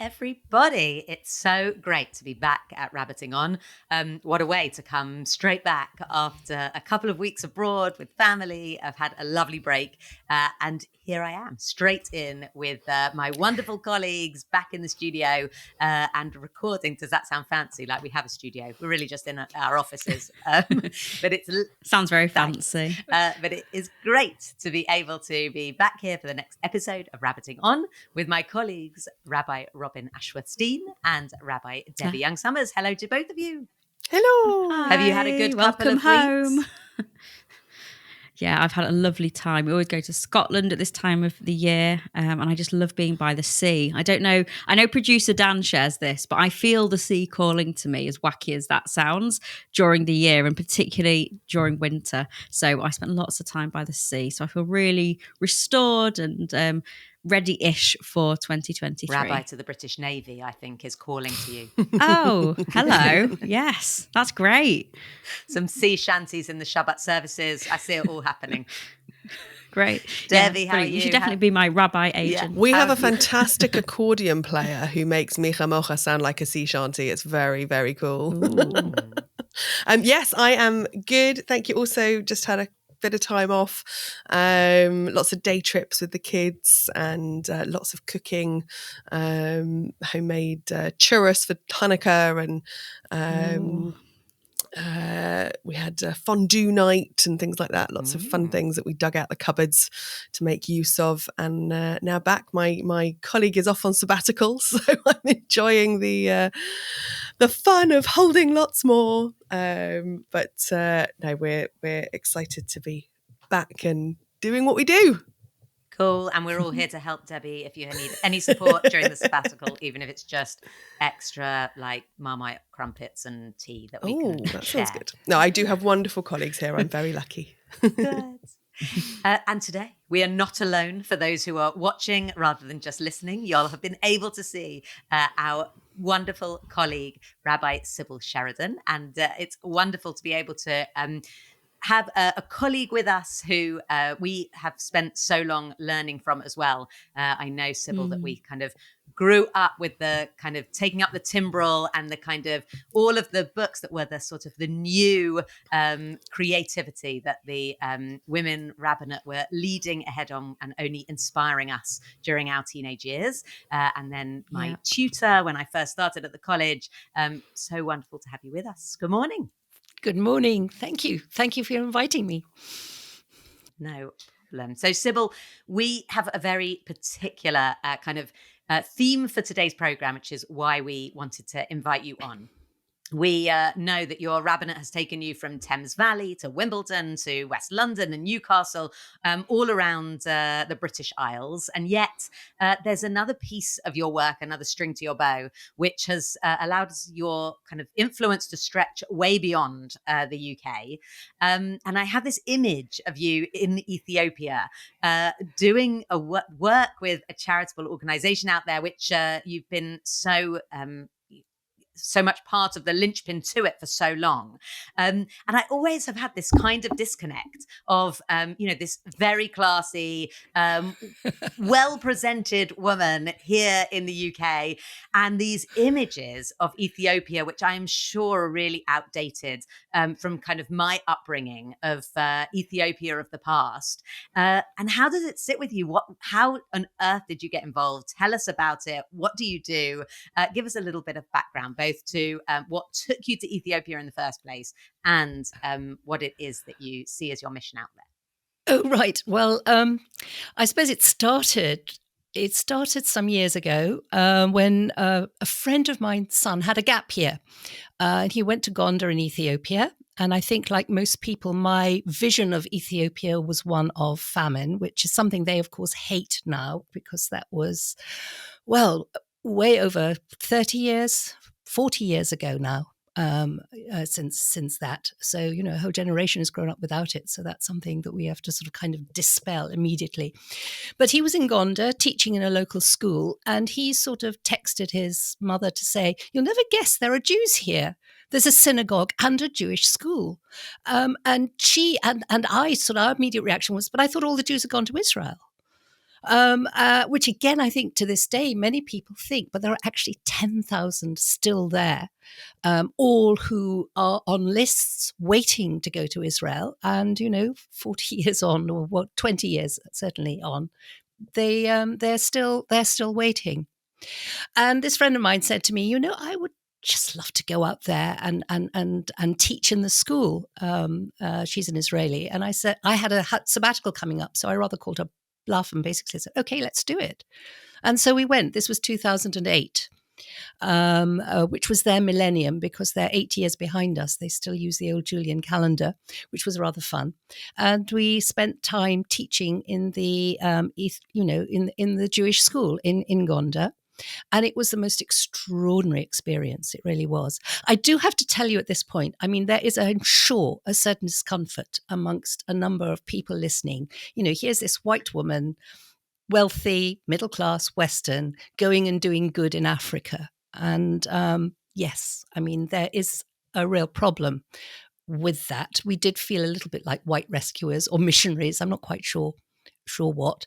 everybody. It's so great to be back at Rabbiting On. What a way to come straight back after a couple of weeks abroad with family. I've had a lovely break. And here I am, straight in with my wonderful colleagues back in the studio and recording. Does that sound fancy? Like we have a studio. We're really just in our offices. But it sounds very fancy. But it is great to be able to be back here for the next episode of Rabbiting On with my colleagues, Rabbi Robin Ashworth-Steen and Rabbi Debbie Young-Summers. Hello to both of you. Hello. Have you had a good couple of home. weeks? Yeah, I've had a lovely time. We always go to Scotland at this time of the year, and I just love being by the sea. I don't know, I know producer Dan shares this, but I feel the sea calling to me, as wacky as that sounds, during the year and particularly during winter. So I spent lots of time by the sea. So I feel really restored and ready-ish for 2023. Rabbi to the British Navy, I think, is calling to you. Oh, hello. Yes, that's great. Some sea shanties in the Shabbat services. I see it all happening. Great. Debbie, how are you? You should definitely be my rabbi agent. We have a fantastic accordion player who makes Micha Mocha sound like a sea shanty. It's very, very cool. Yes, I am good. Thank you. Also, just had a bit of time off, lots of day trips with the kids and lots of cooking, homemade churros for Hanukkah, and we had fondue night and things like that. Lots of fun things that we dug out the cupboards to make use of. And now back, my colleague is off on sabbatical, so I'm enjoying the fun of holding lots more. But no, we're excited to be back and doing what we do. Cool. And we're all here to help Debbie if you need any support during the sabbatical, even if it's just extra like Marmite crumpets and tea that we can that share. sounds good. No, I do have wonderful colleagues here. I'm very lucky. Good. And today we are not alone. For those who are watching rather than just listening, you'll have been able to see our wonderful colleague, Rabbi Sybil Sheridan. And it's wonderful to be able to have a colleague with us who we have spent so long learning from as well. I know, Sybil, that we kind of grew up with the kind of taking up the timbrel and the kind of all of the books that were the sort of the new creativity that the women rabbinate were leading ahead on and only inspiring us during our teenage years. And then my tutor when I first started at the college. So wonderful to have you with us. Good morning. Good morning. Thank you. Thank you for inviting me. No problem. So, Sybil, we have a very particular kind of theme for today's program, which is why we wanted to invite you on. We know that your rabbinate has taken you from Thames Valley to Wimbledon to West London and Newcastle, all around the British Isles. And yet there's another piece of your work, another string to your bow, which has allowed your kind of influence to stretch way beyond the UK. And I have this image of you in Ethiopia doing a work with a charitable organization out there, which you've been so much part of the linchpin to it for so long. And I always have had this kind of disconnect of, this very classy, well-presented woman here in the UK and these images of Ethiopia, which I am sure are really outdated from kind of my upbringing of Ethiopia of the past. And how does it sit with you? How on earth did you get involved? Tell us about it. What do you do? Give us a little bit of background, both to what took you to Ethiopia in the first place and what it is that you see as your mission out there. Oh, right. Well, I suppose it started some years ago when a friend of mine's son had a gap year. And he went to Gondar in Ethiopia. And I think, like most people, my vision of Ethiopia was one of famine, which is something they, of course, hate now because that was, well, way over 30 years, 40 years ago now, since that. So, a whole generation has grown up without it. So that's something that we have to sort of kind of dispel immediately. But he was in Gondar teaching in a local school, and he sort of texted his mother to say, "You'll never guess there are Jews here. There's a synagogue and a Jewish school." And she and I sort of, our immediate reaction was, "But I thought all the Jews had gone to Israel." which again, I think to this day, many people think, but there are actually 10,000 still there, all who are on lists waiting to go to Israel. And, 40 years on, or 20 years certainly on, they're still waiting. And this friend of mine said to me, I would just love to go up there and teach in the school. She's an Israeli. And I said, I had a sabbatical coming up, so I rather called her bluff and basically said, okay, let's do it. And so we went. This was 2008, which was their millennium, because they're 8 years behind us. They still use the old Julian calendar, which was rather fun. And we spent time teaching in the, in the Jewish school in Gondar. And it was the most extraordinary experience. It really was. I do have to tell you at this point, I mean, there is, I'm sure, a certain discomfort amongst a number of people listening. Here's this white woman, wealthy, middle class, Western, going and doing good in Africa. And yes, I mean, there is a real problem with that. We did feel a little bit like white rescuers or missionaries. I'm not quite sure what.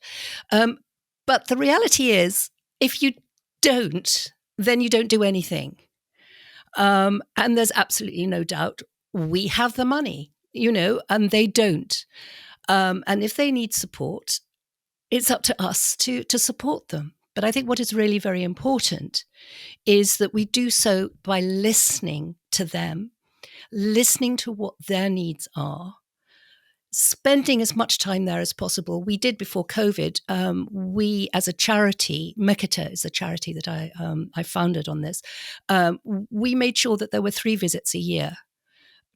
But the reality is, if you don't, then you don't do anything. And there's absolutely no doubt we have the money, and they don't. And if they need support, it's up to us to support them. But I think what is really very important is that we do so by listening to them, listening to what their needs are, spending as much time there as possible. We did before COVID. We, as a charity, Meketa is a charity that I founded on this. We made sure that there were 3 visits a year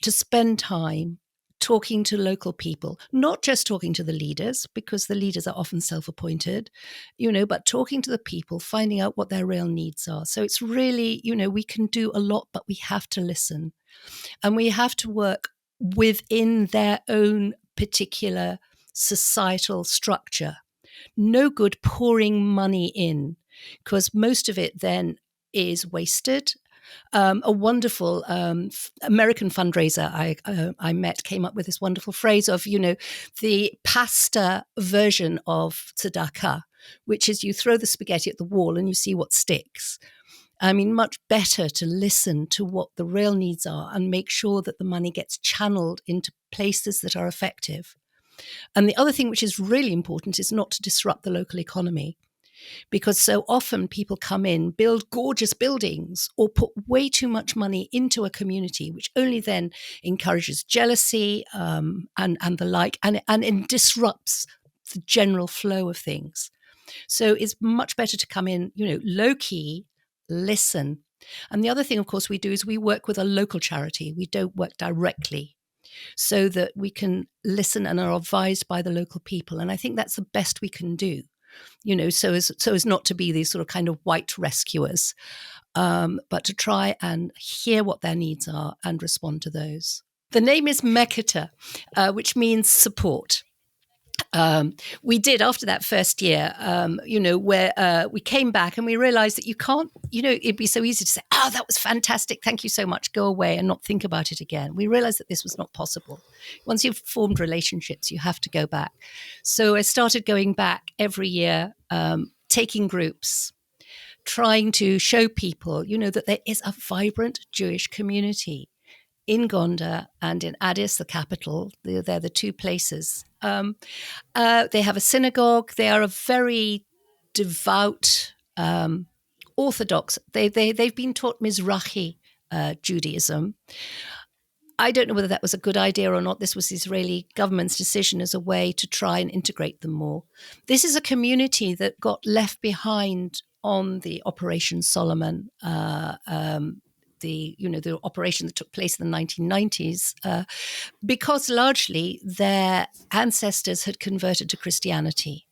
to spend time talking to local people, not just talking to the leaders, because the leaders are often self-appointed, but talking to the people, finding out what their real needs are. So it's really, we can do a lot, but we have to listen, and we have to work within their own particular societal structure. No good pouring money in, because most of it then is wasted. A wonderful American fundraiser I met came up with this wonderful phrase of, the pasta version of tzedakah, which is you throw the spaghetti at the wall and you see what sticks. I mean, much better to listen to what the real needs are and make sure that the money gets channeled into places that are effective. And the other thing which is really important is not to disrupt the local economy, because so often people come in, build gorgeous buildings, or put way too much money into a community, which only then encourages jealousy and the like, and it disrupts the general flow of things. So it's much better to come in, low key, listen. And the other thing, of course, we do is we work with a local charity. We don't work directly, so that we can listen and are advised by the local people. And I think that's the best we can do, so as not to be these sort of kind of white rescuers, but to try and hear what their needs are and respond to those. The name is Meketa, which means support. We did, after that first year, where we came back and we realized that you can't, it'd be so easy to say, oh, that was fantastic, thank you so much, go away and not think about it again. We realized that this was not possible. Once you've formed relationships, you have to go back. So I started going back every year, taking groups, trying to show people, that there is a vibrant Jewish community in Gondar and in Addis, the capital. They're the 2 places. They have a synagogue. They are a very devout, Orthodox. They've been taught Mizrahi Judaism. I don't know whether that was a good idea or not. This was the Israeli government's decision as a way to try and integrate them more. This is a community that got left behind on the Operation Solomon, the operation that took place in the 1990s, because largely their ancestors had converted to Christianity.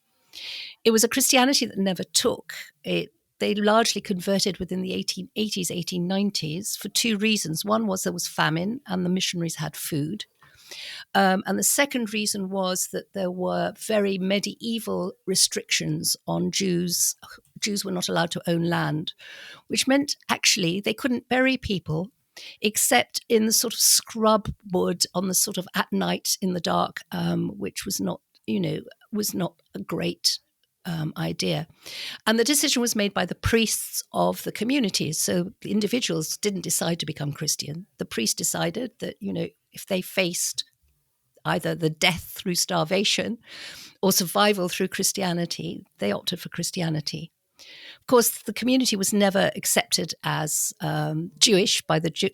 It was a Christianity that never took. They largely converted within the 1880s, 1890s for 2 reasons. One was there was famine and the missionaries had food. And the second reason was that there were very medieval restrictions on Jews. Jews were not allowed to own land, which meant actually they couldn't bury people except in the sort of scrub wood on the sort of at night in the dark, which was not a great idea. And the decision was made by the priests of the communities. So the individuals didn't decide to become Christian. The priest decided that, if they faced either the death through starvation or survival through Christianity, they opted for Christianity. Of course, the community was never accepted as Jewish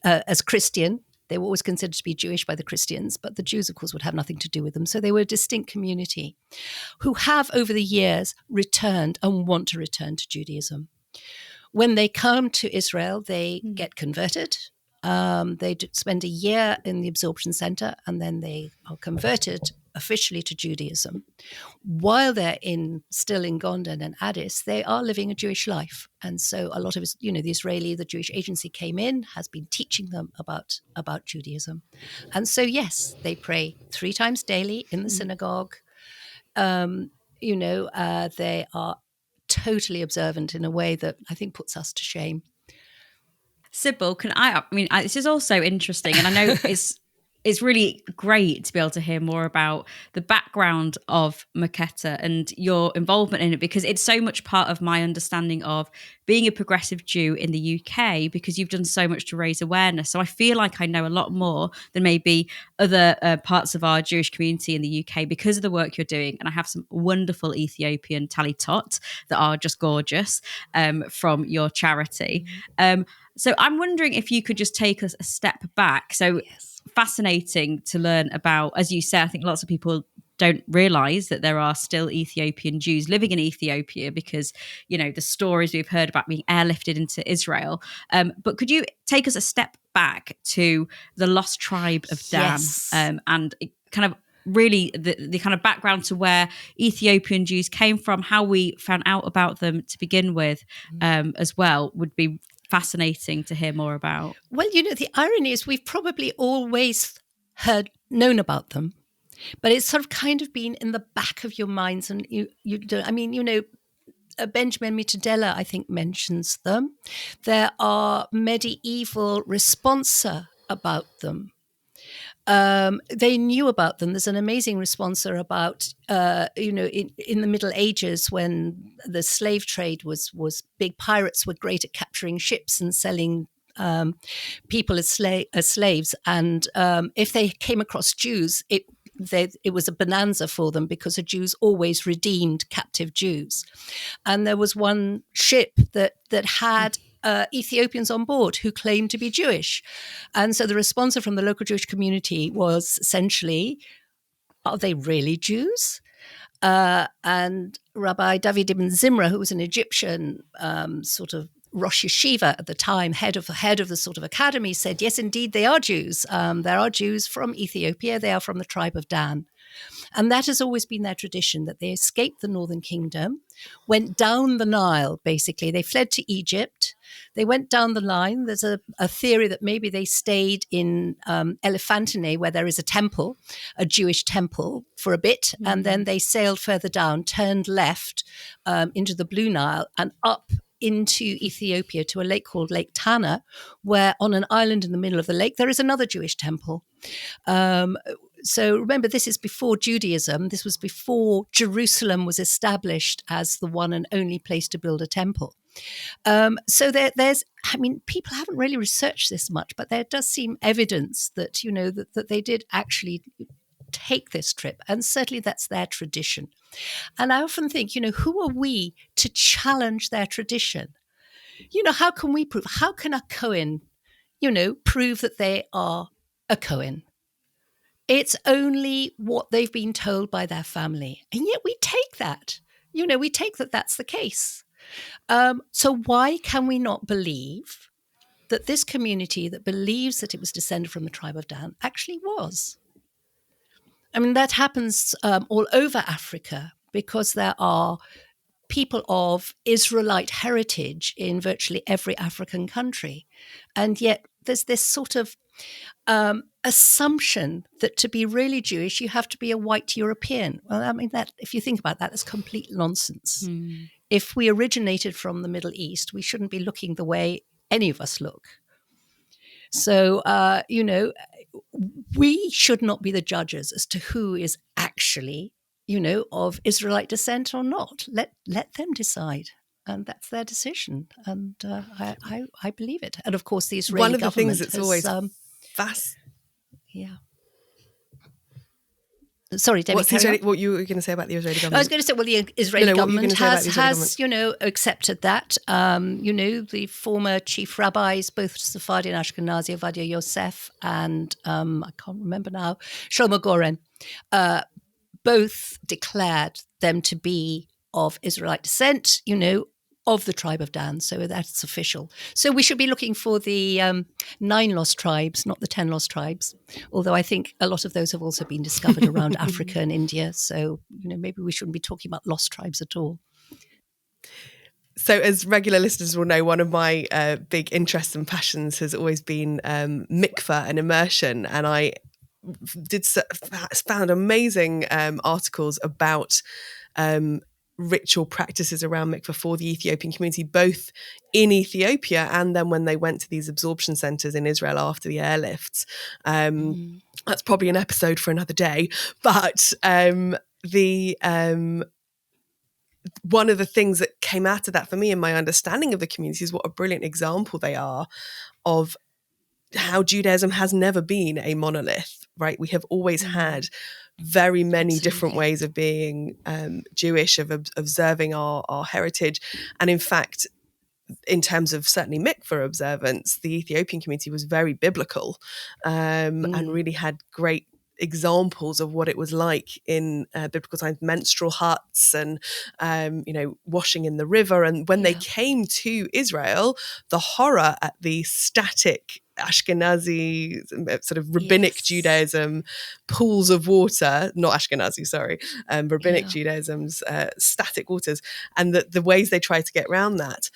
as Christian. They were always considered to be Jewish by the Christians, but the Jews, of course, would have nothing to do with them. So they were a distinct community who have, over the years, returned and want to return to Judaism. When they come to Israel, they get converted. They spend a year in the absorption center, and then they are converted officially to Judaism. While they're still in Gondar and Addis, they are living a Jewish life. And so a lot of the Jewish agency came in, has been teaching them about Judaism. And so, yes, they pray 3 times daily in the synagogue. They are totally observant in a way that I think puts us to shame. Sybil, this is also interesting, and I know it's really great to be able to hear more about the background of Maketa and your involvement in it, because it's so much part of my understanding of being a progressive Jew in the UK, because you've done so much to raise awareness. So I feel like I know a lot more than maybe other parts of our Jewish community in the UK because of the work you're doing. And I have some wonderful Ethiopian talitot that are just gorgeous from your charity. So I'm wondering if you could just take us a step back. So fascinating to learn about, as you say, I think lots of people don't realize that there are still Ethiopian Jews living in Ethiopia because, the stories we've heard about being airlifted into Israel. But could you take us a step back to the lost tribe of Dan and kind of really the kind of background to where Ethiopian Jews came from, how we found out about them to begin with as well, would be fascinating to hear more about. Well, the irony is we've probably always known about them, but it's sort of kind of been in the back of your minds. And you don't, Benjamin Mitadella, I think, mentions them. There are medieval responsa about them. They knew about them. There's an amazing responsa about, in the Middle Ages when the slave trade was big. Pirates were great at capturing ships and selling people as slaves. And if they came across Jews, it was a bonanza for them because the Jews always redeemed captive Jews. And there was one ship that had Ethiopians on board who claimed to be Jewish. And so the response from the local Jewish community was essentially, are they really Jews? And Rabbi David ibn Zimra, who was an Egyptian sort of Rosh Yeshiva at the time, head of the sort of academy, said, yes, indeed, they are Jews. There are Jews from Ethiopia. They are from the tribe of Dan. And that has always been their tradition, that they escaped the northern kingdom, went down the Nile, basically. They fled to Egypt. They went down the line. There's a theory that maybe they stayed in Elephantine, where there is a temple, a Jewish temple, for a bit. Mm-hmm. And then they sailed further down, turned left into the Blue Nile and up into Ethiopia to a lake called Lake Tana, where on an island in the middle of the lake, there is another Jewish temple. So remember, this is before Judaism. This was before Jerusalem was established as the one and only place to build a temple. So there's, people haven't really researched this much, but there does seem evidence that, that they did actually take this trip. And certainly that's their tradition. And I often think, who are we to challenge their tradition? How can we prove? How can a Cohen, prove that they are a Cohen? It's only what they've been told by their family. And yet we take that. We take that that's the case. So why can we not believe that this community that believes that it was descended from the tribe of Dan actually was? That happens all over Africa because there are people of Israelite heritage in virtually every African country. And yet there's this sort of assumption that to be really Jewish, you have to be a white European. Well, that if you think about that, that's complete nonsense. Mm. If we originated from the Middle East, we shouldn't be looking the way any of us look. So, we should not be the judges as to who is actually of Israelite descent or not. Let them decide. And that's their decision. And I believe it. And of course, the Israeli One of the government things that's has, always fast. yeah. Sorry, Debbie, what you were going to say about the Israeli government? I was going to say, well, the Israeli government has accepted that. The former chief rabbis, both Sephardi and Ashkenazi, Ovadia Yosef and I can't remember now, Shlomo Goren, both declared them to be of Israelite descent, of the tribe of Dan. So that's official. So we should be looking for the 9 lost tribes, not the 10 lost tribes. Although I think a lot of those have also been discovered around Africa and India. So, maybe we shouldn't be talking about lost tribes at all. So as regular listeners will know, one of my big interests and passions has always been mikveh and immersion. And I found amazing articles about ritual practices around mikveh for the Ethiopian community, both in Ethiopia and then when they went to these absorption centres in Israel after the airlifts. That's probably an episode for another day. But one of the things that came out of that for me and my understanding of the community is what a brilliant example they are of how Judaism has never been a monolith, right? We have always had very many different ways of being Jewish, of observing our heritage. And in fact, in terms of certainly mikveh observance, the Ethiopian community was very biblical and really had great examples of what it was like in biblical times, menstrual huts and, washing in the river. And when they came to Israel, the horror at the static Ashkenazi sort of rabbinic Judaism pools of water, not Ashkenazi, sorry, rabbinic Judaism's static waters, and the ways they tried to get around that.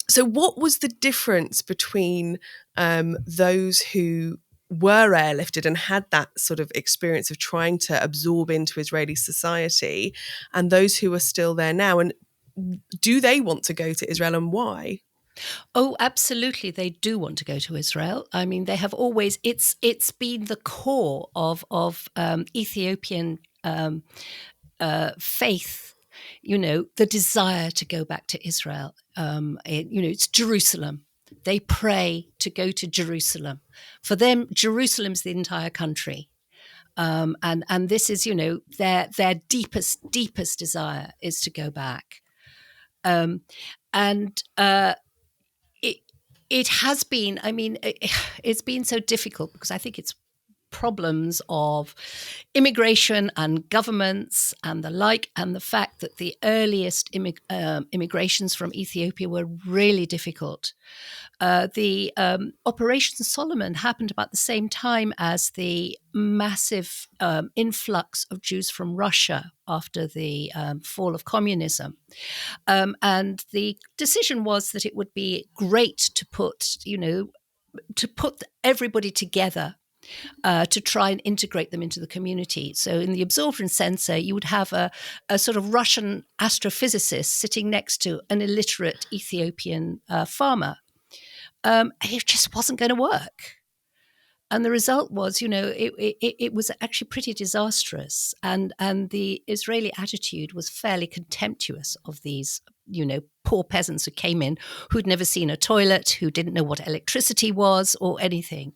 So what was the difference between those who were airlifted and had that sort of experience of trying to absorb into Israeli society and those who are still there now? And do they want to go to Israel, and why? Oh, absolutely. They do want to go to Israel. I mean, they have always, it's been the core of Ethiopian faith, the desire to go back to Israel. It's Jerusalem. They pray to go to Jerusalem. For them, Jerusalem's the entire country. And this is, their deepest desire is to go back. It has been, it's been so difficult because I think it's problems of immigration and governments and the like, and the fact that the earliest immigrations from Ethiopia were really difficult. The Operation Solomon happened about the same time as the massive influx of Jews from Russia after the fall of communism. And the decision was that it would be great to put everybody together to try and integrate them into the community. So in the absorption center, you would have a sort of Russian astrophysicist sitting next to an illiterate Ethiopian farmer. It just wasn't going to work. And the result was, it was actually pretty disastrous. And the Israeli attitude was fairly contemptuous of these, poor peasants who came in, who'd never seen a toilet, who didn't know what electricity was or anything.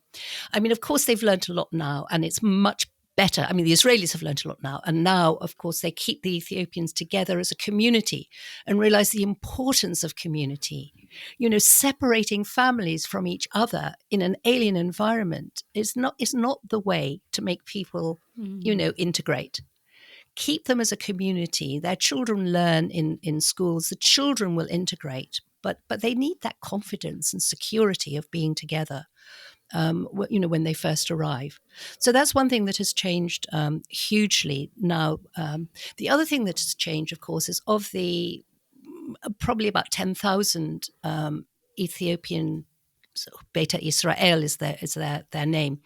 I mean, of course, they've learned a lot now, and it's much better. I mean, the Israelis have learned a lot now. And now, of course, they keep the Ethiopians together as a community and realize the importance of community. Separating families from each other in an alien environment is not the way to make people, integrate. Keep them as a community. Their children learn in schools. The children will integrate, but they need that confidence and security of being together. When they first arrive. So that's one thing that has changed hugely now. The other thing that has changed, of course, is of the probably about 10,000 Ethiopian, so Beta Israel is their name,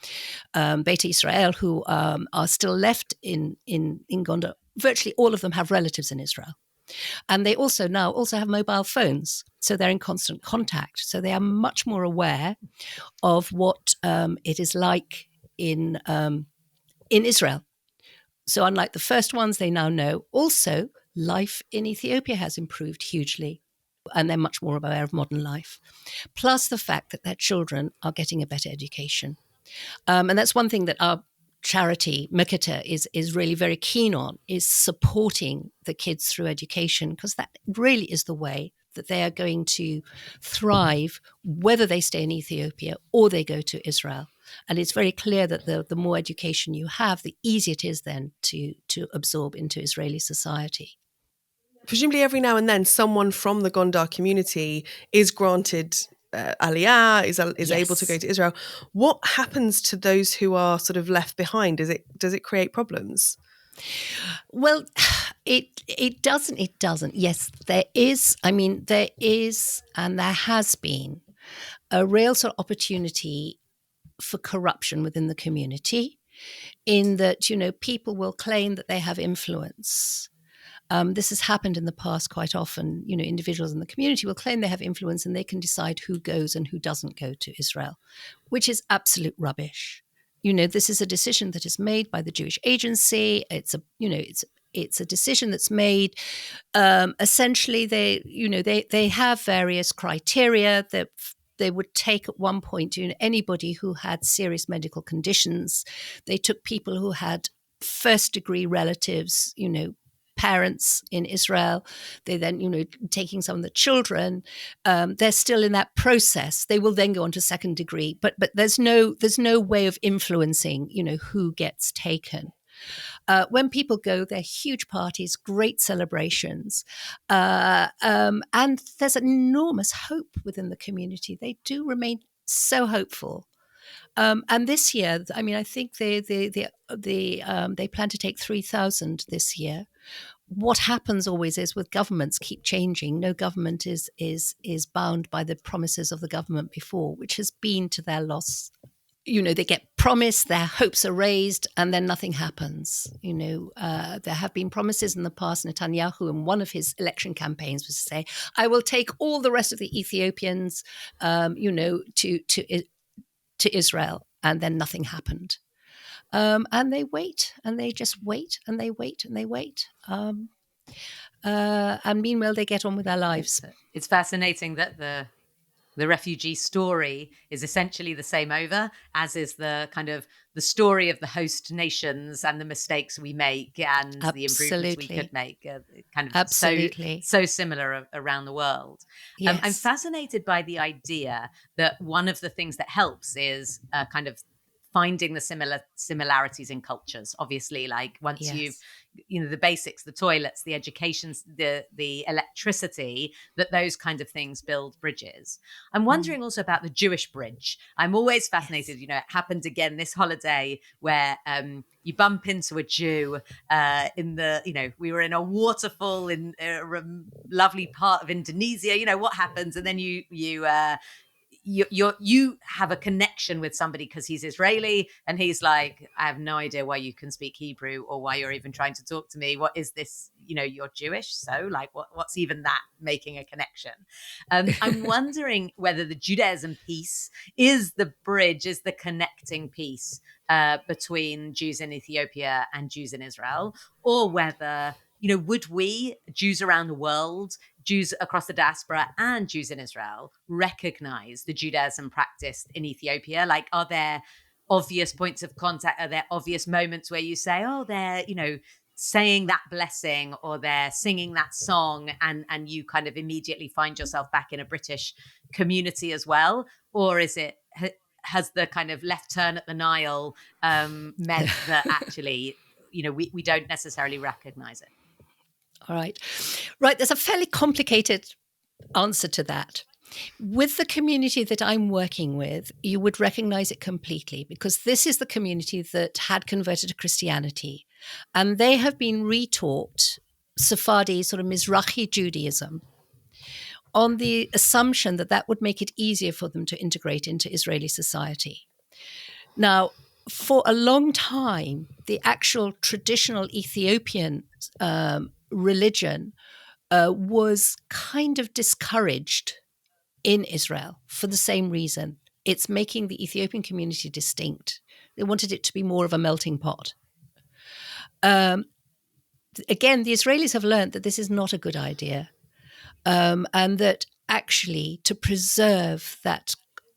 Beta Israel, who are still left in Gondar. Virtually all of them have relatives in Israel. And they also have mobile phones, so they're in constant contact. So they are much more aware of what it is like in Israel. So unlike the first ones, they now know also life in Ethiopia has improved hugely, and they're much more aware of modern life. Plus the fact that their children are getting a better education. And that's one thing that our charity, Mikata, is really very keen on, is supporting the kids through education, because that really is the way that they are going to thrive, whether they stay in Ethiopia or they go to Israel. And it's very clear that the more education you have, the easier it is then to absorb into Israeli society. Presumably every now and then someone from the Gondar community is granted aliyah, is able to go to Israel. What happens to those who are sort of left behind? Does it create problems? Well, it doesn't. It doesn't. Yes, there is. I mean, there is, and there has been a real sort of opportunity for corruption within the community, in that, you know, people will claim that they have influence. This has happened in the past quite often. You know, individuals in the community will claim they have influence and they can decide who goes and who doesn't go to Israel, which is absolute rubbish. You know, this is a decision that is made by the Jewish Agency. It's a decision that's made. Essentially, they have various criteria that they would take at one point, you know, anybody who had serious medical conditions. They took people who had first degree relatives, you know, parents in Israel. They then, you know, taking some of the children, they're still in that process. They will then go on to second degree, but there's no way of influencing, you know, who gets taken. When people go, they're huge parties, great celebrations, and there's enormous hope within the community. They do remain so hopeful. And this year, I mean, I think they plan to take 3,000 this year. What happens always is, with governments keep changing. No government is bound by the promises of the government before, which has been to their loss. You know, they get promised, their hopes are raised, and then nothing happens. You know, there have been promises in the past. Netanyahu, in one of his election campaigns, was to say, "I will take all the rest of the Ethiopians, you know, to Israel," and then nothing happened. And they wait, and they just wait, and they wait, and they wait. And meanwhile, they get on with their lives. It's fascinating that the refugee story is essentially the same over, as is the kind of the story of the host nations and the mistakes we make and the improvements we could make, kind of so similar around the world. Yes. I'm fascinated by the idea that one of the things that helps is kind of finding the similarities in cultures. Obviously, like once you've, you know, the basics, the toilets, the education, the electricity, that those kind of things build bridges. I'm wondering also about the Jewish bridge. I'm always fascinated. You know, it happened again this holiday where you bump into a Jew in the, you know, we were in a waterfall in a lovely part of Indonesia. You know what happens, and then you have a connection with somebody because he's Israeli, and he's like, I have no idea why you can speak Hebrew or why you're even trying to talk to me. What is this? You know, you're Jewish, so like, what's even that making a connection? I'm wondering whether the Judaism piece is the bridge, is the connecting piece between Jews in Ethiopia and Jews in Israel, or whether, you know, would we, Jews around the world, Jews across the diaspora and Jews in Israel, recognize the Judaism practiced in Ethiopia? Like, are there obvious points of contact? Are there obvious moments where you say, oh, they're, you know, saying that blessing or they're singing that song, and you kind of immediately find yourself back in a British community as well? Or is it, has the kind of left turn at the Nile meant that actually, you know, we don't necessarily recognize it? All right. Right. There's a fairly complicated answer to that. With the community that I'm working with, you would recognize it completely, because this is the community that had converted to Christianity, and they have been retaught Sephardi, sort of Mizrahi Judaism, on the assumption that that would make it easier for them to integrate into Israeli society. Now, for a long time, the actual traditional Ethiopian religion was kind of discouraged in Israel for the same reason. It's making the Ethiopian community distinct. They wanted it to be more of a melting pot. Again, the Israelis have learned that this is not a good idea, and that actually to preserve that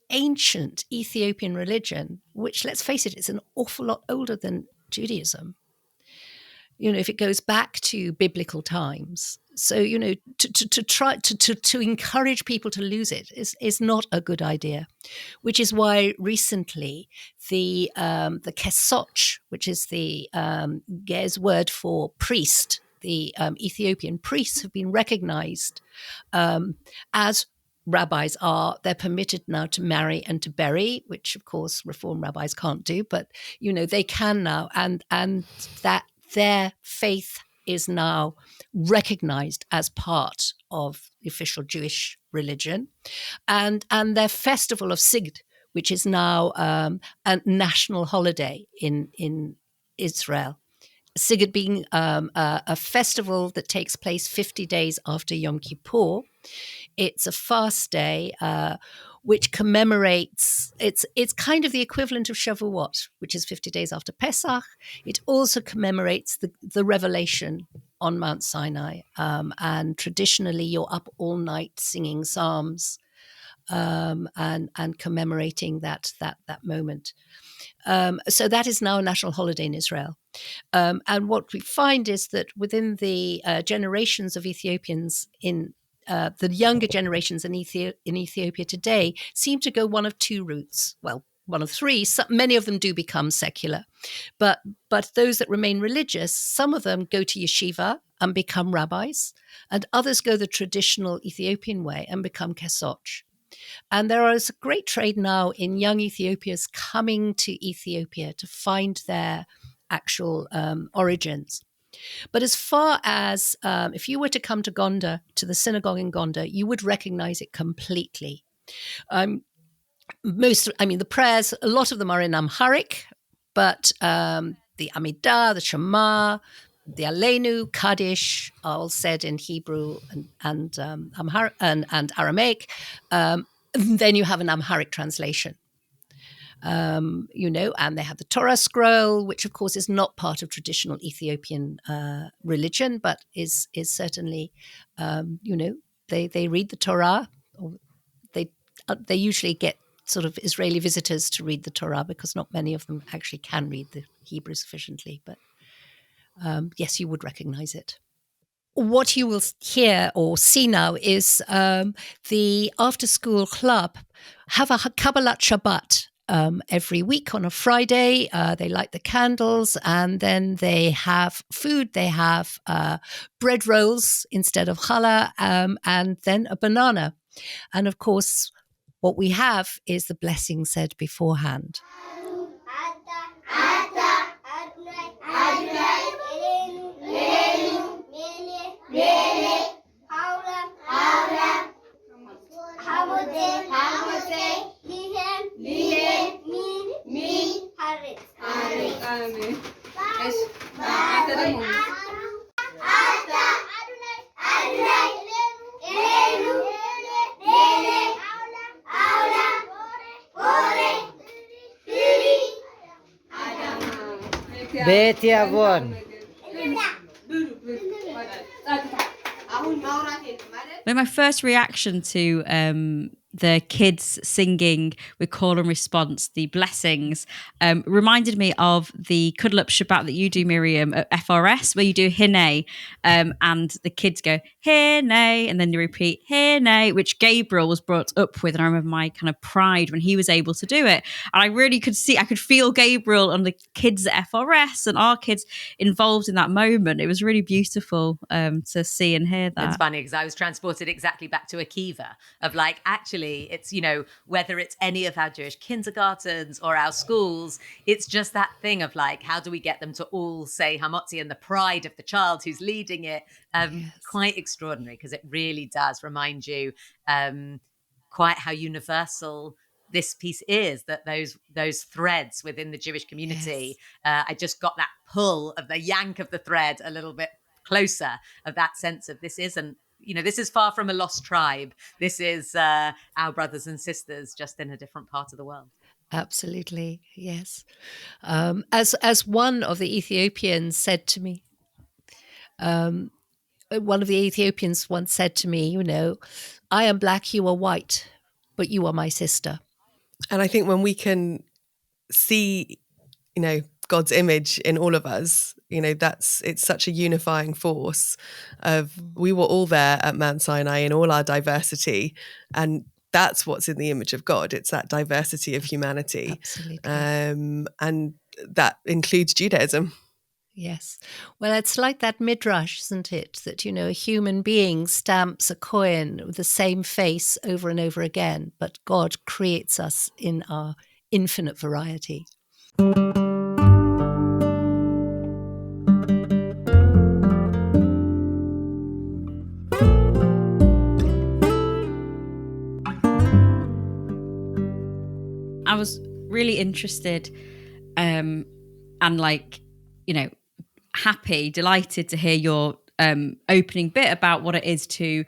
ancient Ethiopian religion, which, let's face it, is an awful lot older than Judaism. If it goes back to biblical times. So, to try to encourage people to lose it is not a good idea, which is why recently the kesoch, which is the Gez word for priest, the Ethiopian priests have been recognized as rabbis are. They're permitted now to marry and to bury, which of course Reform rabbis can't do, but they can now, and that their faith is now recognized as part of the official Jewish religion, and their festival of Sigd, which is now a national holiday in Israel. Sigd being a festival that takes place 50 days after Yom Kippur. It's a fast day which commemorates, it's kind of the equivalent of Shavuot, which is 50 days after Pesach. It also commemorates the revelation on Mount Sinai. And traditionally, you're up all night singing psalms and commemorating that moment. So that is now a national holiday in Israel. And what we find is that within the generations of Ethiopians the younger generations in Ethiopia today seem to go one of two routes. Well, one of three. Many of them do become secular, but those that remain religious, some of them go to yeshiva and become rabbis, and others go the traditional Ethiopian way and become kesoch. And there is a great trade now in young Ethiopians coming to Ethiopia to find their actual origins. But as far as if you were to come to Gondar, to the synagogue in Gondar, you would recognize it completely. The prayers, a lot of them are in Amharic, but the Amidah, the Shema, the Aleinu, Kaddish are all said in Hebrew and Amharic and Aramaic. Then you have an Amharic translation. And they have the Torah scroll, which of course is not part of traditional Ethiopian religion, but is certainly, they read the Torah. Or they usually get sort of Israeli visitors to read the Torah because not many of them actually can read the Hebrew sufficiently. But yes, you would recognize it. What you will hear or see now is the after-school club have a Kabbalat Shabbat every week on a Friday. They light the candles and then they have food. They have bread rolls instead of challah and then a banana. And of course, what we have is the blessing said beforehand. בית יבון. My first reaction to the kids singing with call and response, the blessings, reminded me of the Cuddle Up Shabbat that you do, Miriam, at FRS, where you do Hine, and the kids go Hine, and then they repeat Hine, which Gabriel was brought up with, and I remember my kind of pride when he was able to do it. And I really I could feel Gabriel and the kids at FRS and our kids involved in that moment. It was really beautiful to see and hear that. It's funny because I was transported exactly back to Akiva of like, actually, it's, whether it's any of our Jewish kindergartens or our schools, it's just that thing of like, how do we get them to all say Hamotzi and the pride of the child who's leading it? Yes. Quite extraordinary because it really does remind you quite how universal this piece is, that those threads within the Jewish community, yes. I just got that pull of the yank of the thread a little bit closer, of that sense of this isn't, this is far from a lost tribe. This is our brothers and sisters just in a different part of the world. Absolutely, yes. As one of the Ethiopians said to me, one of the Ethiopians once said to me, I am black, you are white, but you are my sister. And I think when we can see, God's image in all of us, it's such a unifying force of we were all there at Mount Sinai in all our diversity, and that's what's in the image of God. It's that diversity of humanity. Absolutely. And that includes Judaism. Yes. Well, it's like that midrash, isn't it? That, a human being stamps a coin with the same face over and over again, but God creates us in our infinite variety. I was really interested and happy, delighted to hear your opening bit about what it is to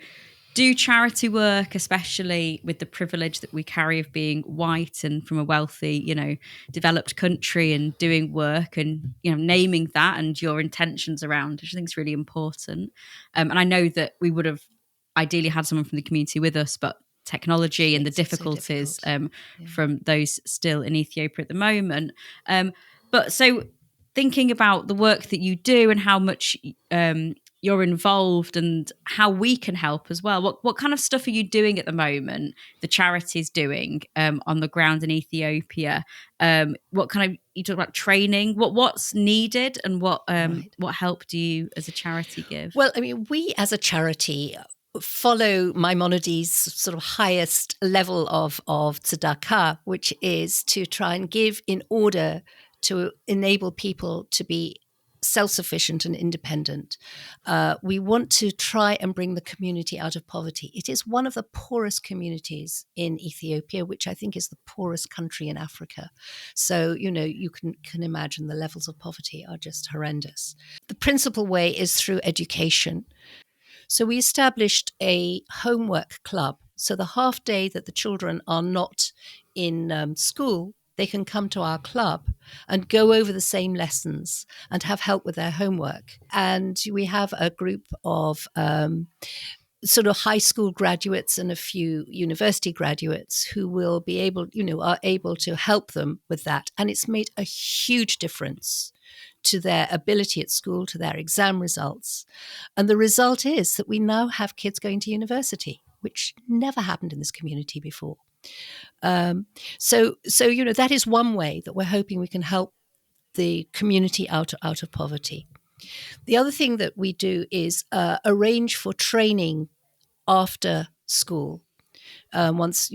do charity work, especially with the privilege that we carry of being white and from a wealthy, developed country, and doing work and, naming that and your intentions around, which I think is really important. And I know that we would have ideally had someone from the community with us, but technology and the difficulties from those still in Ethiopia at the moment. But so thinking about the work that you do and how much you're involved and how we can help as well. What kind of stuff are you doing at the moment? The charity's doing on the ground in Ethiopia. What kind of, you talk about training? What's needed and what help do you as a charity give? Well, I mean, we as a charity follow Maimonides' sort of highest level of tzedakah, which is to try and give in order to enable people to be self-sufficient and independent. We want to try and bring the community out of poverty. It is one of the poorest communities in Ethiopia, which I think is the poorest country in Africa. So, you can imagine the levels of poverty are just horrendous. The principal way is through education. So we established a homework club. So the half day that the children are not in school, they can come to our club and go over the same lessons and have help with their homework. And we have a group of sort of high school graduates and a few university graduates who will be able, are able to help them with that. And it's made a huge difference to their ability at school, to their exam results. And the result is that we now have kids going to university, which never happened in this community before. So that is one way that we're hoping we can help the community out of poverty. The other thing that we do is arrange for training after school. Once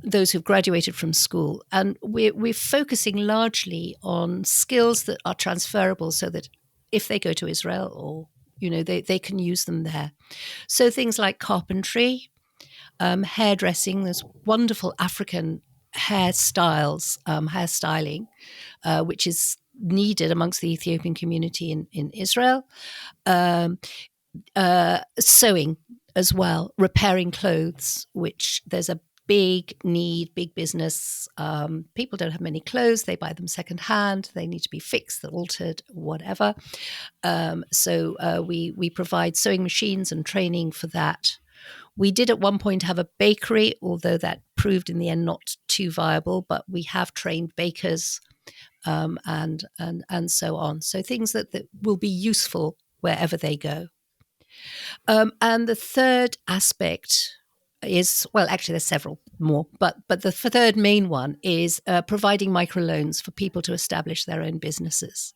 those who've graduated from school, and we're focusing largely on skills that are transferable, so that if they go to Israel or they can use them there. So things like carpentry, hairdressing. There's wonderful African hairstyling, which is needed amongst the Ethiopian community in Israel. Sewing as well, repairing clothes, which there's a big need, big business. People don't have many clothes. They buy them secondhand. They need to be fixed, altered, whatever. So we provide sewing machines and training for that. We did at one point have a bakery, although that proved in the end not too viable, but we have trained bakers and so on. So things that will be useful wherever they go. And the third aspect is, well, actually there's several more, but the third main one is providing microloans for people to establish their own businesses.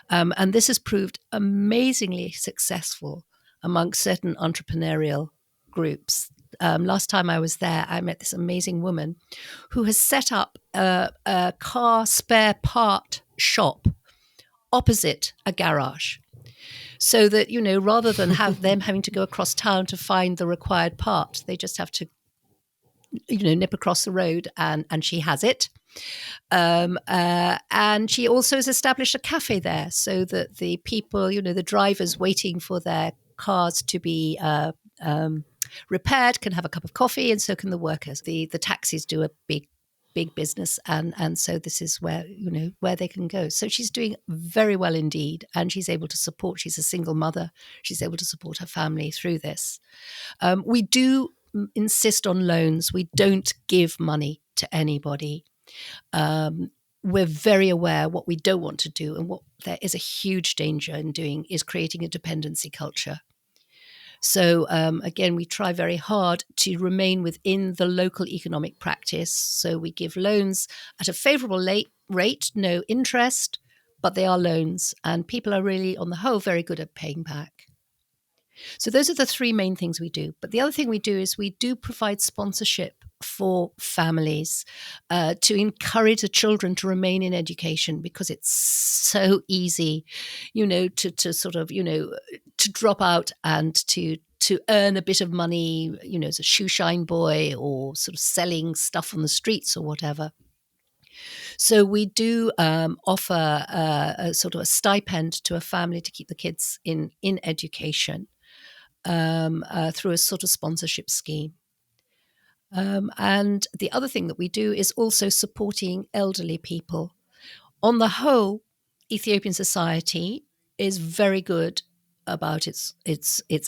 And this has proved amazingly successful among certain entrepreneurial groups. Last time I was there, I met this amazing woman who has set up a car spare part shop opposite a garage. So that, rather than have them having to go across town to find the required part, they just have to, nip across the road and she has it. And she also has established a cafe there so that the people, the drivers waiting for their cars to be repaired can have a cup of coffee, and so can the workers. The taxis do a big big business, and so this is where where they can go. So she's doing very well indeed, and she's able to support. She's a single mother. She's able to support her family through this. We do insist on loans. We don't give money to anybody. We're very aware what we don't want to do, and what there is a huge danger in doing is creating a dependency culture. So again, we try very hard to remain within the local economic practice. So we give loans at a favorable rate, no interest, but they are loans, and people are really, on the whole, very good at paying back. So those are the three main things we do. But the other thing we do is we do provide sponsorship for families to encourage the children to remain in education, because it's so easy, to sort of, to drop out and to earn a bit of money, as a shoe shine boy or sort of selling stuff on the streets or whatever. So we do offer a sort of a stipend to a family to keep the kids in education through a sort of sponsorship scheme. And the other thing that we do is also supporting elderly people. On the whole, Ethiopian society is very good about its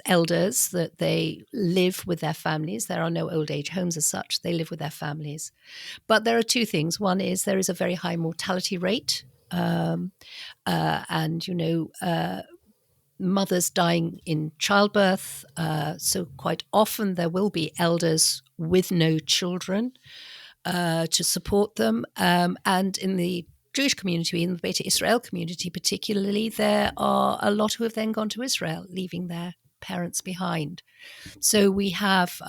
elders, that they live with their families. There are no old age homes as such. They live with their families. But there are two things. One is there is a very high mortality rate, and mothers dying in childbirth. So quite often there will be elders with no children to support them. And in the Jewish community, in the Beta Israel community particularly, there are a lot who have then gone to Israel, leaving their parents behind. So we have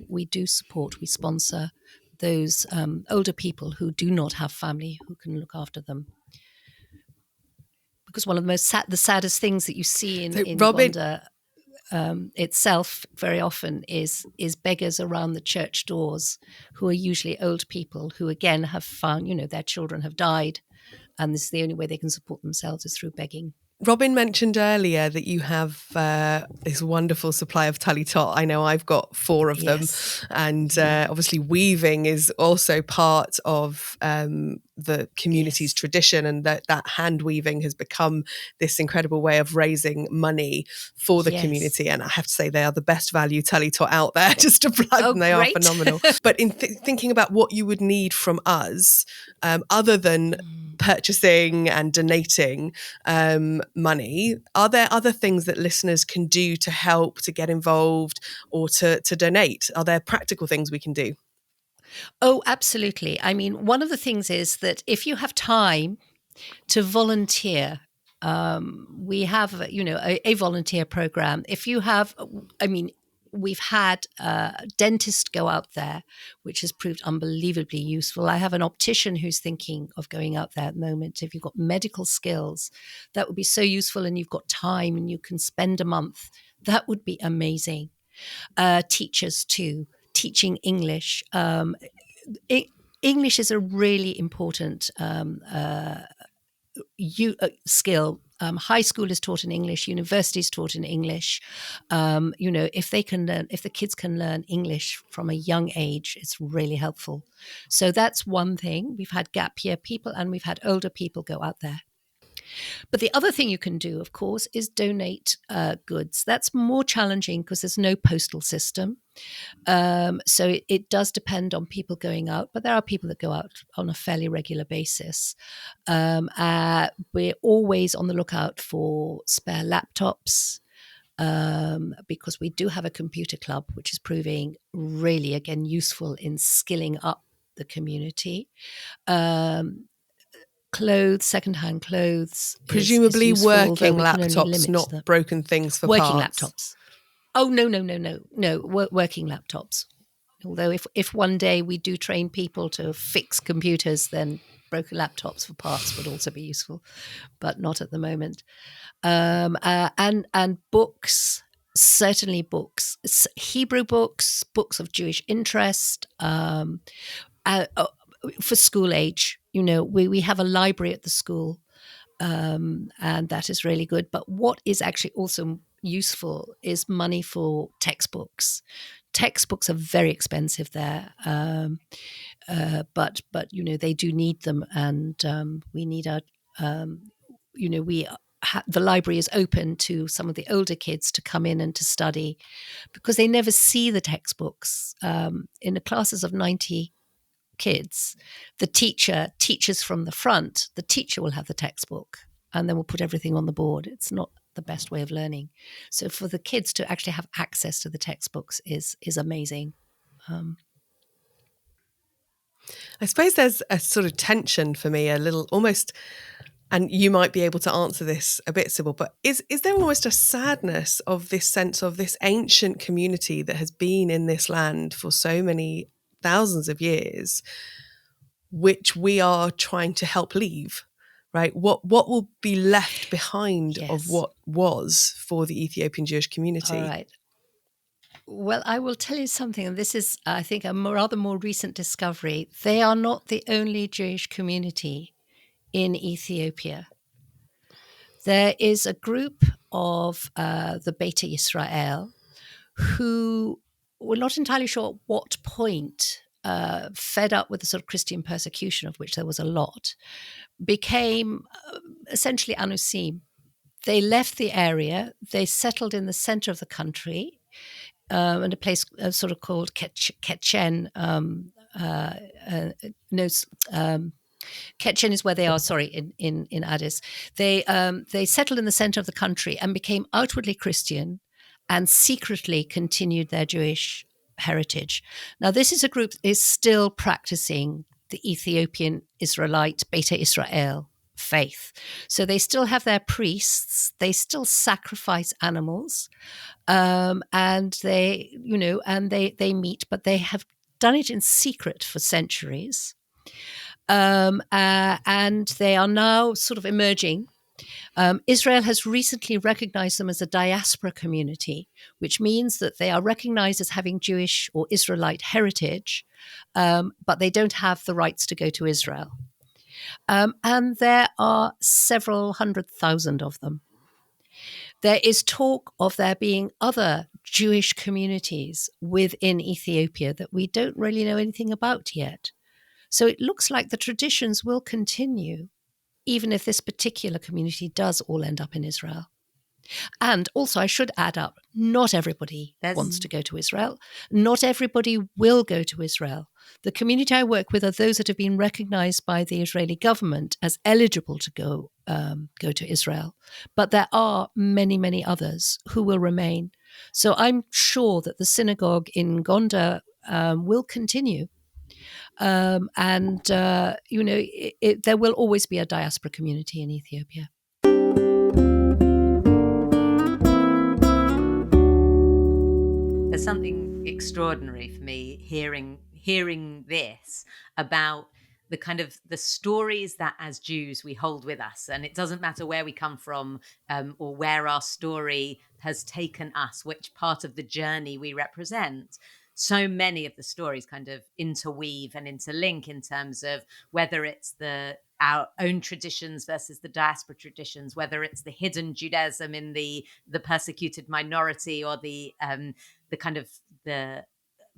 we do support, we sponsor those older people who do not have family who can look after them. Because one of the the saddest things that you see in Uganda itself very often is beggars around the church doors, who are usually old people who again have found, their children have died, and this is the only way they can support themselves is through begging. Robin mentioned earlier that you have this wonderful supply of talitot. I know I've got 4 of them. And obviously weaving is also part of the community's tradition, and that hand weaving has become this incredible way of raising money for the community. And I have to say, they are the best value talitot out there, just to plug them. They are phenomenal. But in thinking about what you would need from us, other than purchasing and donating money, are there other things that listeners can do to help, to get involved, or to donate? Are there practical things we can do? Oh, absolutely. I mean, one of the things is that if you have time to volunteer, we have, a volunteer program. If you have, we've had dentists go out there, which has proved unbelievably useful. I have an optician who's thinking of going out there at the moment. If you've got medical skills, that would be so useful, and you've got time and you can spend a month, that would be amazing. Teachers too, teaching English. English is a really important skill. High school is taught in English, university is taught in English. If the kids can learn English from a young age, it's really helpful. So that's one thing. We've had gap year people and we've had older people go out there. But the other thing you can do, of course, is donate goods. That's more challenging because there's no postal system. So it does depend on people going out, but there are people that go out on a fairly regular basis. We're always on the lookout for spare laptops, because we do have a computer club, which is proving really, again, useful in skilling up the community. Clothes, secondhand clothes. Presumably is useful, working laptops, not broken things for working parts. laptops. Oh, no, working laptops. Although if one day we do train people to fix computers, then broken laptops for parts would also be useful, but not at the moment. And books, certainly books, Hebrew books, books of Jewish interest, for school age. We have a library at the school, and that is really good. But what is actually also useful is money for textbooks. Textbooks are very expensive there. But they do need them, and we need our the library is open to some of the older kids to come in and to study, because they never see the textbooks. In the classes of 90 kids, the teacher teaches from the front. The teacher will have the textbook, and then we'll put everything on the board. It's not the best way of learning. So for the kids to actually have access to the textbooks is amazing. I suppose there's a sort of tension for me, a little almost, and you might be able to answer this a bit, Sybil, but is there almost a sadness of this sense of this ancient community that has been in this land for so many thousands of years, which we are trying to help leave, right? What will be left behind of what was for the Ethiopian Jewish community? All right. Well, I will tell you something, and this is, I think, a rather more recent discovery. They are not the only Jewish community in Ethiopia. There is a group of the Beta Israel who were not entirely sure at what point, fed up with the sort of Christian persecution, of which there was a lot, became essentially Anusim. They left the area, they settled in the center of the country, in a place sort of called Ketchen. Ketchen is where they are, in Addis. They settled in the center of the country and became outwardly Christian and secretly continued their Jewish heritage. Now, this is a group that is still practicing the Ethiopian Israelite Beta Israel faith. So they still have their priests, they still sacrifice animals, and they meet, but they have done it in secret for centuries. And they are now sort of emerging. Israel has recently recognized them as a diaspora community, which means that they are recognized as having Jewish or Israelite heritage, but they don't have the rights to go to Israel. And there are several 100,000 of them. There is talk of there being other Jewish communities within Ethiopia that we don't really know anything about yet. So it looks like the traditions will continue, even if this particular community does all end up in Israel. And also, I should add up, not everybody wants to go to Israel. Not everybody will go to Israel. The community I work with are those that have been recognized by the Israeli government as eligible to go to Israel. But there are many, many others who will remain. So I'm sure that the synagogue in Gondar will continue. There will always be a diaspora community in Ethiopia. There's something extraordinary for me hearing this about the kind of the stories that as Jews we hold with us, and it doesn't matter where we come from or where our story has taken us, which part of the journey we represent. So many of the stories kind of interweave and interlink in terms of whether it's our own traditions versus the diaspora traditions, whether it's the hidden Judaism in the persecuted minority, or the kind of the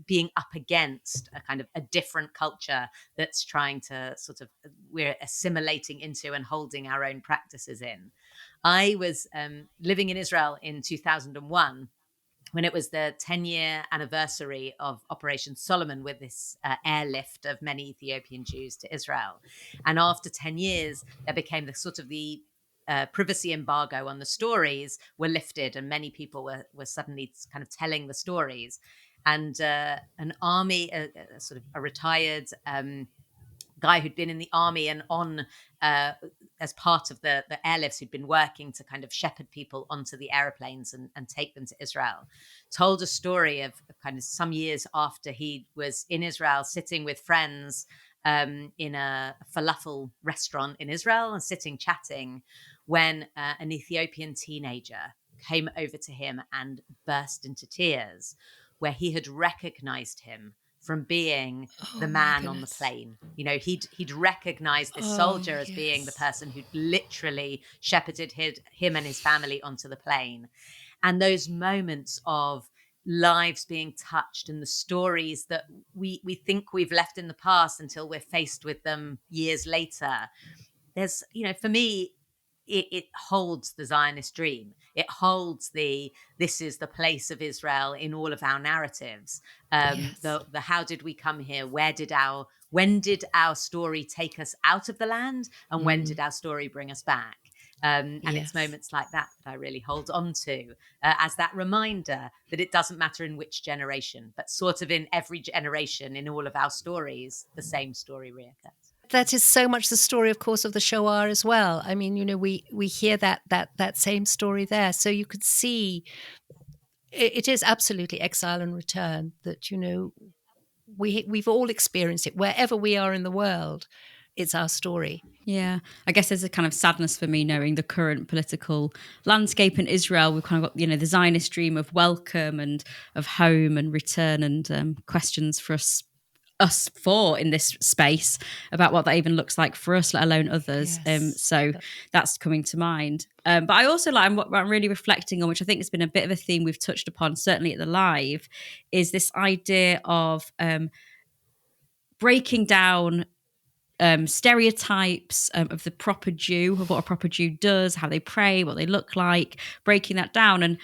being up against a kind of a different culture that's trying to sort of, we're assimilating into and holding our own practices in. I was living in Israel in 2001 when it was the 10-year anniversary of Operation Solomon, with this airlift of many Ethiopian Jews to Israel. And after 10 years, there became the sort of the privacy embargo on the stories were lifted, and many people were suddenly kind of telling the stories. And an army, sort of a retired guy who'd been in the army and on as part of the airlifts, who'd been working to kind of shepherd people onto the airplanes and take them to Israel, told a story of kind of some years after he was in Israel, sitting with friends in a falafel restaurant in Israel and sitting chatting, when an Ethiopian teenager came over to him and burst into tears, where he had recognized him from being the man on the plane. You know, he'd recognized this soldier as being the person who'd literally shepherded him and his family onto the plane. And those moments of lives being touched and the stories that we think we've left in the past until we're faced with them years later. There's, for me, it holds the Zionist dream. It holds this is the place of Israel in all of our narratives. Yes. The how did we come here? When did our story take us out of the land, and when did our story bring us back? And it's moments like that I really hold on to as that reminder that it doesn't matter in which generation, but sort of in every generation, in all of our stories, the same story reoccurs. That is so much the story, of course, of the Shoah as well. I mean, we hear that same story there. So you could see it is absolutely exile and return, that, we've all experienced it. Wherever we are in the world, it's our story. Yeah, I guess there's a kind of sadness for me knowing the current political landscape in Israel. We've kind of got, the Zionist dream of welcome and of home and return, and questions for us four in this space about what that even looks like for us, let alone others. Yes. So that's coming to mind. But I also what I'm really reflecting on, which I think has been a bit of a theme we've touched upon, certainly at the live, is this idea of breaking down stereotypes of the proper Jew, of what a proper Jew does, how they pray, what they look like, breaking that down. And,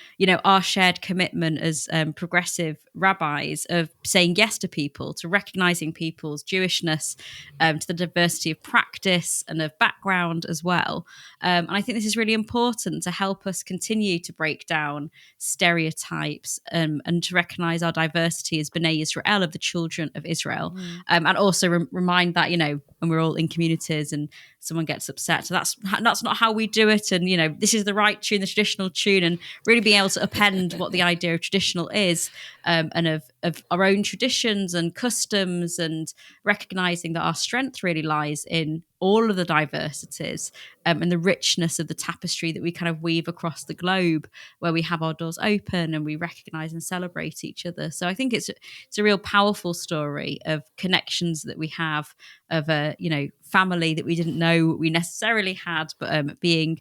our shared commitment as progressive rabbis of saying yes to people, to recognizing people's Jewishness, to the diversity of practice and of background as well. And I think this is really important to help us continue to break down stereotypes and to recognize our diversity as B'nai Israel, of the children of Israel. And also remind that, when we're all in communities and someone gets upset, so that's not how we do it. And this is the right tune, the traditional tune, and really being able to append what the idea of traditional is, and of our own traditions and customs, and recognizing that our strength really lies in all of the diversities, and the richness of the tapestry that we kind of weave across the globe, where we have our doors open and we recognize and celebrate each other. So I think it's a real powerful story of connections that we have, of a family that we didn't know we necessarily had, but being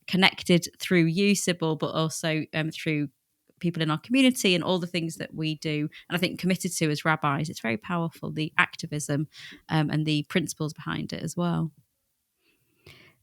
connected through you, Sybil, but also through people in our community and all the things that we do, and I think committed to as rabbis. It's very powerful, the activism and the principles behind it as well.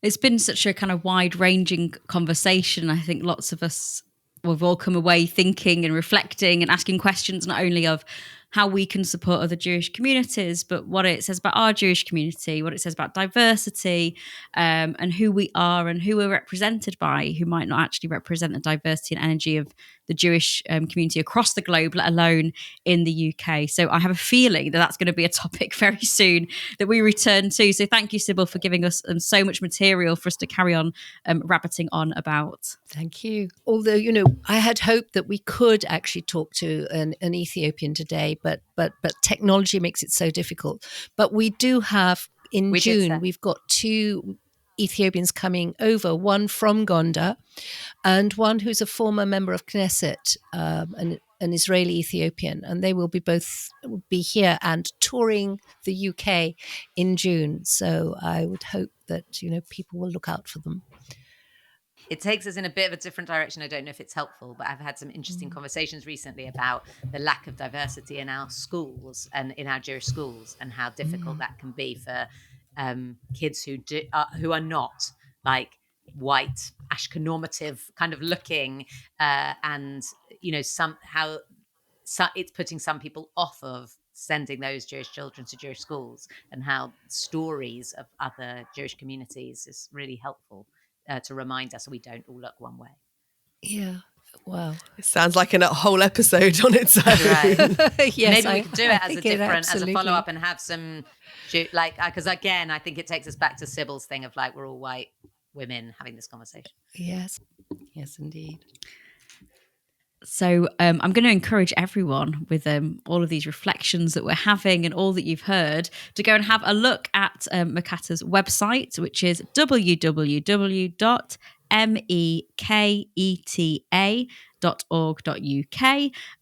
It's been such a kind of wide-ranging conversation. I think lots of us, we've all come away thinking and reflecting and asking questions, not only of how we can support other Jewish communities, but what it says about our Jewish community, what it says about diversity, and who we are and who we're represented by, who might not actually represent the diversity and energy of the Jewish community across the globe, let alone in the UK. So I have a feeling that that's going to be a topic very soon that we return to. So thank you, Sybil, for giving us so much material for us to carry on rabbiting on about. Thank you. Although, I had hoped that we could actually talk to an Ethiopian today, but technology makes it so difficult. But we do have in June, we've got 2 Ethiopians coming over, one from Gondar and one who's a former member of Knesset, an Israeli Ethiopian, and they will both be here and touring the UK in June. So I would hope that people will look out for them. It takes us in a bit of a different direction. I don't know if it's helpful, but I've had some interesting conversations recently about the lack of diversity in our schools and in our Jewish schools, and how difficult that can be for kids who are not like white, Ashkenormative kind of looking, and somehow it's putting some people off of sending those Jewish children to Jewish schools, and how stories of other Jewish communities is really helpful to remind us we don't all look one way. Yeah. Wow. It sounds like a whole episode on its own. Right. Yes, maybe we could do it as a follow-up and have some, because again, I think it takes us back to Sybil's thing of like, we're all white women having this conversation. Yes. Yes, indeed. So I'm going to encourage everyone with all of these reflections that we're having and all that you've heard to go and have a look at Mekata's website, which is www.meketa.org.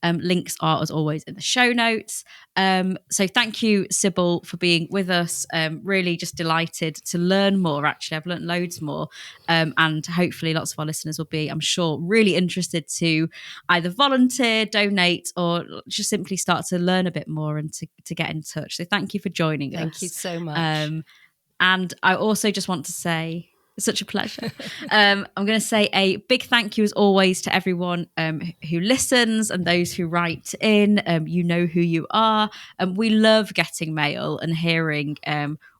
Links are, as always, in the show notes. So thank you, Sybil, for being with us. Really just delighted to learn more. Actually, I've learned loads more. And hopefully lots of our listeners will be, I'm sure, really interested to either volunteer, donate, or just simply start to learn a bit more and to get in touch. So thank you for joining us. Thank you so much. And I also just want to say, it's such a pleasure. I'm going to say a big thank you, as always, to everyone who listens and those who write in. You know who you are. We love getting mail and hearing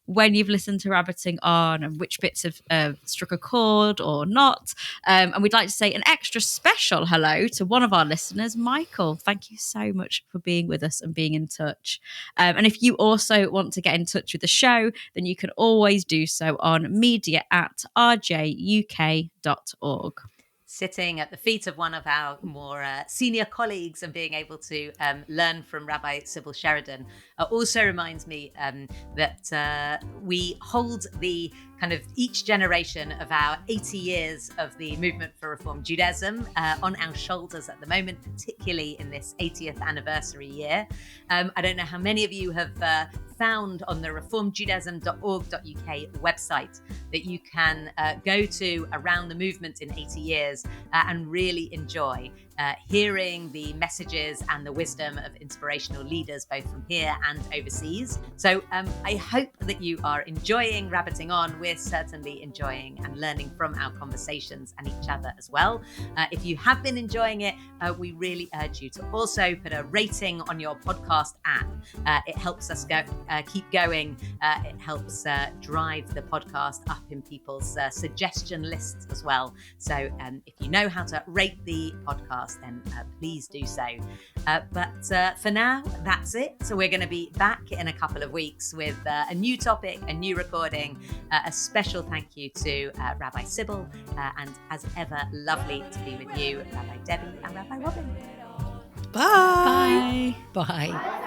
when you've listened to Rabbiting On and which bits have struck a chord or not. And we'd like to say an extra special hello to one of our listeners, Michael. Thank you so much for being with us and being in touch. And if you also want to get in touch with the show, then you can always do so on media@rjuk.org. Sitting at the feet of one of our more senior colleagues and being able to learn from Rabbi Sybil Sheridan also reminds me that we hold the kind of each generation of our 80 years of the movement for Reform Judaism on our shoulders at the moment, particularly in this 80th anniversary year. I don't know how many of you have found on the reformjudaism.org.uk website that you can go to around the movement in 80 years and really enjoy hearing the messages and the wisdom of inspirational leaders, both from here and overseas. So I hope that you are enjoying Rabbiting On. We're certainly enjoying and learning from our conversations and each other as well. If you have been enjoying it, we really urge you to also put a rating on your podcast app. It helps us keep going. It helps drive the podcast up in people's suggestion lists as well. So if you know how to rate the podcast, then please do so. But for now, that's it. So we're going to be back in a couple of weeks with a new topic, a new recording. A special thank you to Rabbi Sybil, and as ever, lovely to be with you, Rabbi Debbie and Rabbi Robin. Bye. Bye.